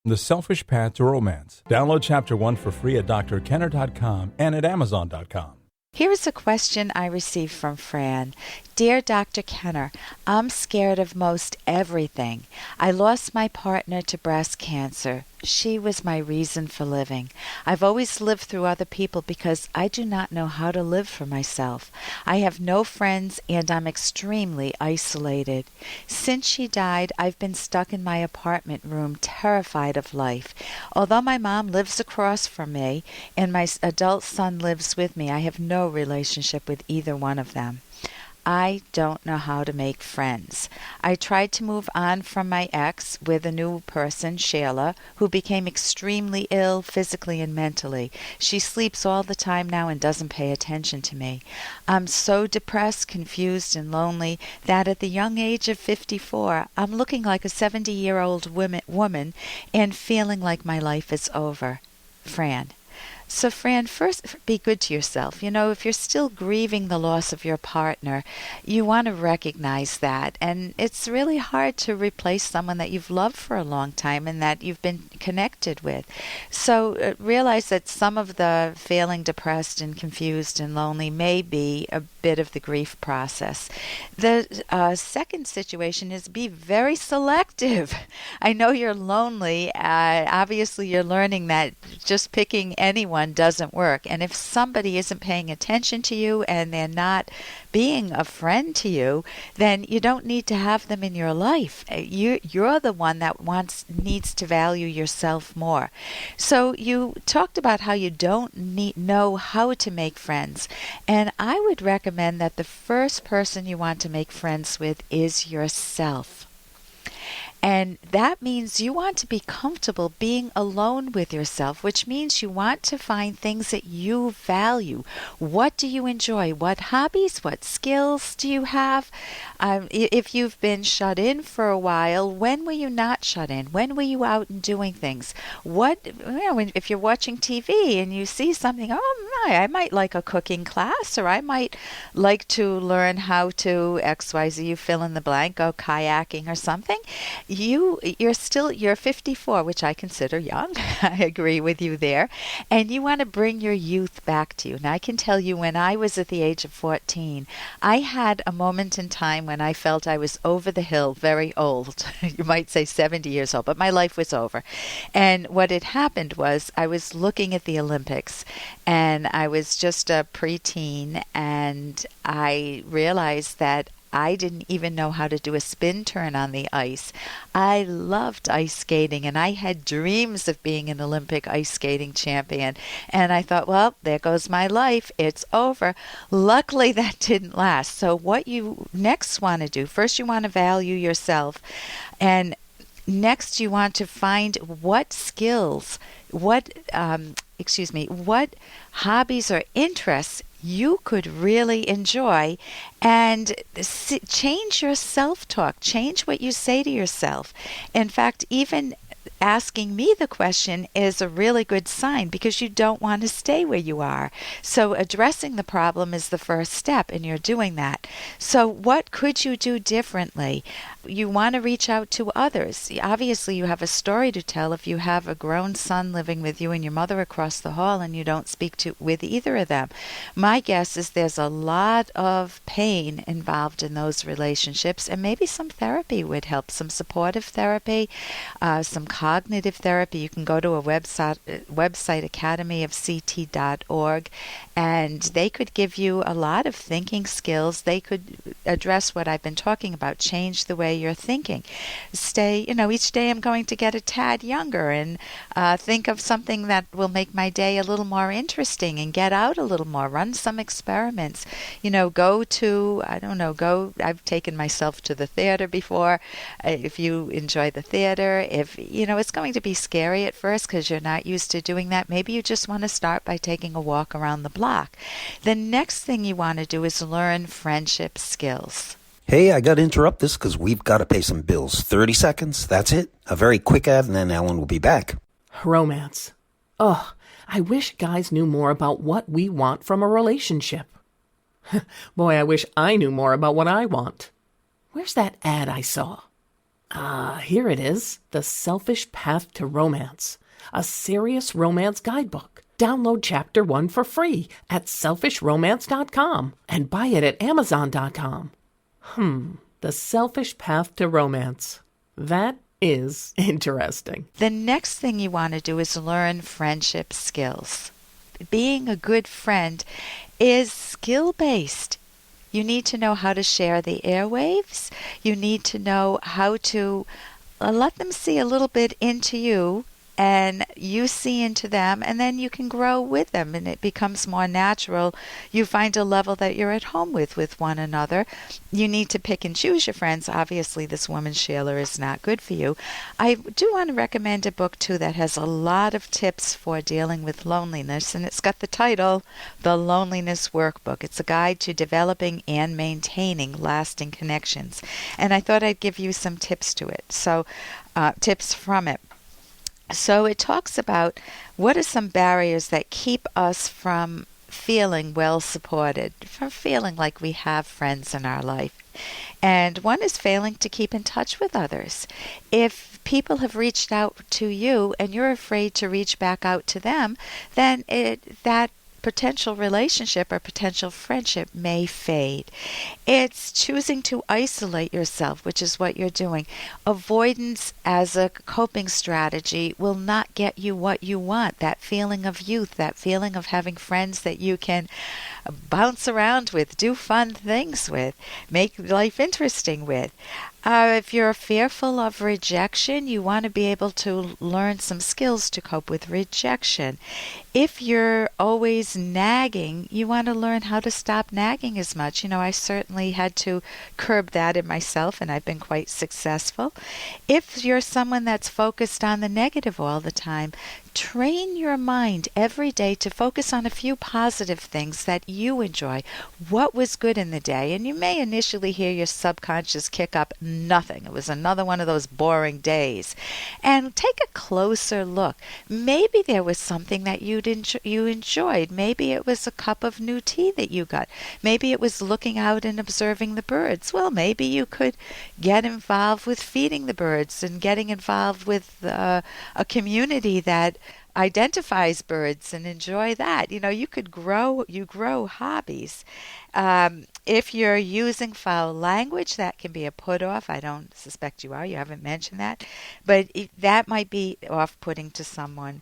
The Selfish Path to Romance. Download Chapter 1 for free at drkenner.com and at amazon.com. Here is a question I received from Fran. Dear Dr. Kenner, I'm scared of most everything. I lost my partner to breast cancer. She was my reason for living. I've always lived through other people because I do not know how to live for myself. I have no friends and I'm extremely isolated. Since she died, I've been stuck in my apartment room, terrified of life. Although my mom lives across from me and my adult son lives with me, I have no relationship with either one of them. I don't know how to make friends. I tried to move on from my ex with a new person, Shayla, who became extremely ill physically and mentally. She sleeps all the time now and doesn't pay attention to me. I'm so depressed, confused, and lonely that at the young age of 54, I'm looking like a 70-year-old woman and feeling like my life is over. Fran. So, Fran, first, be good to yourself. You know, if you're still grieving the loss of your partner, you want to recognize that. And it's really hard to replace someone that you've loved for a long time and that you've been connected with. So, realize that some of the feeling depressed and confused and lonely may be a bit of the grief process. The second situation is be very selective. I know you're lonely. Obviously, you're learning that just picking anyone doesn't work. And if somebody isn't paying attention to you and they're not being a friend to you, then you don't need to have them in your life. You're the one that needs to value yourself more. So you talked about how you don't know how to make friends. And I would recommend that the first person you want to make friends with is yourself. And that means you want to be comfortable being alone with yourself, which means you want to find things that you value. What do you enjoy? What hobbies? What skills do you have? If you've been shut in for a while, when were you not shut in? When were you out and doing things? If you're watching TV and you see something, I might like a cooking class, or I might like to learn how to XYZ, you fill in the blank, go kayaking or something. You're 54, which I consider young. I agree with you there. And you want to bring your youth back to you. And I can tell you, when I was at the age of 14, I had a moment in time when I felt I was over the hill, very old. You might say 70 years old, but my life was over. And what had happened was I was looking at the Olympics, and I was just a preteen, and I realized that I didn't even know how to do a spin turn on the ice. I loved ice skating, and I had dreams of being an Olympic ice skating champion. And I thought, well, there goes my life. It's over. Luckily, that didn't last. So what you next want to do, first you want to value yourself. And next you want to find what skills, what hobbies or interests you could really enjoy, and change your self-talk, change what you say to yourself. In fact, even asking me the question is a really good sign, because you don't want to stay where you are. So addressing the problem is the first step, and you're doing that. So what could you do differently? You want to reach out to others. Obviously, you have a story to tell if you have a grown son living with you and your mother across the hall and you don't speak with either of them. My guess is there's a lot of pain involved in those relationships, and maybe some therapy would help, some supportive therapy, some cognitive therapy. You can go to a website, academyofct.org, and they could give you a lot of thinking skills. They could address what I've been talking about, change the way you're thinking. Each day I'm going to get a tad younger and think of something that will make my day a little more interesting, and get out a little more, run some experiments. I've taken myself to the theater before. If you enjoy the theater, it's going to be scary at first because you're not used to doing that. Maybe you just want to start by taking a walk around the block. The next thing you want to do is learn friendship skills. Hey, I got to interrupt this because we've got to pay some bills. 30 seconds, that's it. A very quick ad, and then Ellen will be back. Romance. Ugh, I wish guys knew more about what we want from a relationship. Boy, I wish I knew more about what I want. Where's that ad I saw? Here it is. The Selfish Path to Romance. A serious romance guidebook. Download Chapter 1 for free at selfishromance.com and buy it at amazon.com. The Selfish Path to Romance. That is interesting. The next thing you want to do is learn friendship skills. Being a good friend is skill-based. You need to know how to share the airwaves. You need to know how to let them see a little bit into you and you see into them, and then you can grow with them and it becomes more natural. You find a level that you're at home with one another. You need to pick and choose your friends. Obviously, this woman, Sheila, is not good for you. I do want to recommend a book, too, that has a lot of tips for dealing with loneliness, and it's got the title, The Loneliness Workbook. It's a guide to developing and maintaining lasting connections. And I thought I'd give you some tips to it. So, tips from it. So it talks about what are some barriers that keep us from feeling well supported, from feeling like we have friends in our life. And one is failing to keep in touch with others. If people have reached out to you and you're afraid to reach back out to them, then that potential relationship or potential friendship may fade. It's choosing to isolate yourself, which is what you're doing. Avoidance as a coping strategy will not get you what you want. That feeling of youth, that feeling of having friends that you can bounce around with, do fun things with, make life interesting with. If you're fearful of rejection, you want to be able to learn some skills to cope with rejection. If you're always nagging, you want to learn how to stop nagging as much. I certainly had to curb that in myself, and I've been quite successful. If you're someone that's focused on the negative all the time, train your mind every day to focus on a few positive things that you enjoy. What was good in the day? And you may initially hear your subconscious kick up, nothing. It was another one of those boring days. And take a closer look. Maybe there was something that you enjoyed. Maybe it was a cup of new tea that you got. Maybe it was looking out and observing the birds. Well, maybe you could get involved with feeding the birds and getting involved with a community that identifies birds and enjoy that. You grow hobbies. If you're using foul language, that can be a put-off. I don't suspect you are. You haven't mentioned that. But that might be off-putting to someone.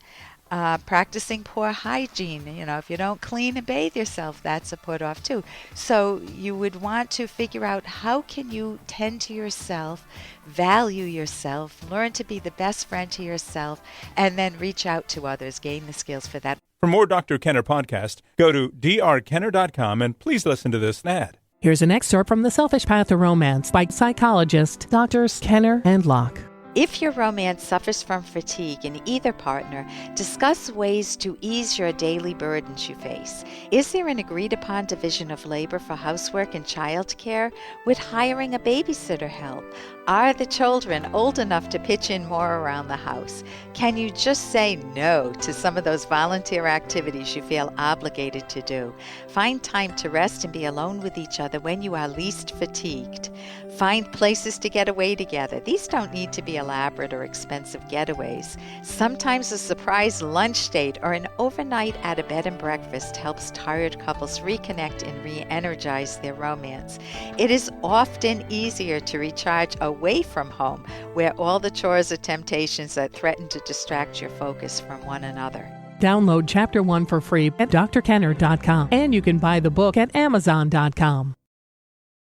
Practicing poor hygiene. If you don't clean and bathe yourself, that's a put-off too. So you would want to figure out how can you tend to yourself, value yourself, learn to be the best friend to yourself, and then reach out to others, gain the skills for that. For more Dr. Kenner podcast, go to drkenner.com and please listen to this ad. Here's an excerpt from The Selfish Path to Romance by psychologists Drs. Kenner and Locke. If your romance suffers from fatigue in either partner, discuss ways to ease your daily burdens you face. Is there an agreed-upon division of labor for housework and childcare? Would hiring a babysitter help? Are the children old enough to pitch in more around the house? Can you just say no to some of those volunteer activities you feel obligated to do? Find time to rest and be alone with each other when you are least fatigued. Find places to get away together. These don't need to be elaborate or expensive getaways. Sometimes a surprise lunch date or an overnight at a bed and breakfast helps tired couples reconnect and re-energize their romance. It is often easier to recharge away from home, where all the chores are temptations that threaten to distract your focus from one another. Download Chapter 1 for free at drkenner.com, and you can buy the book at amazon.com.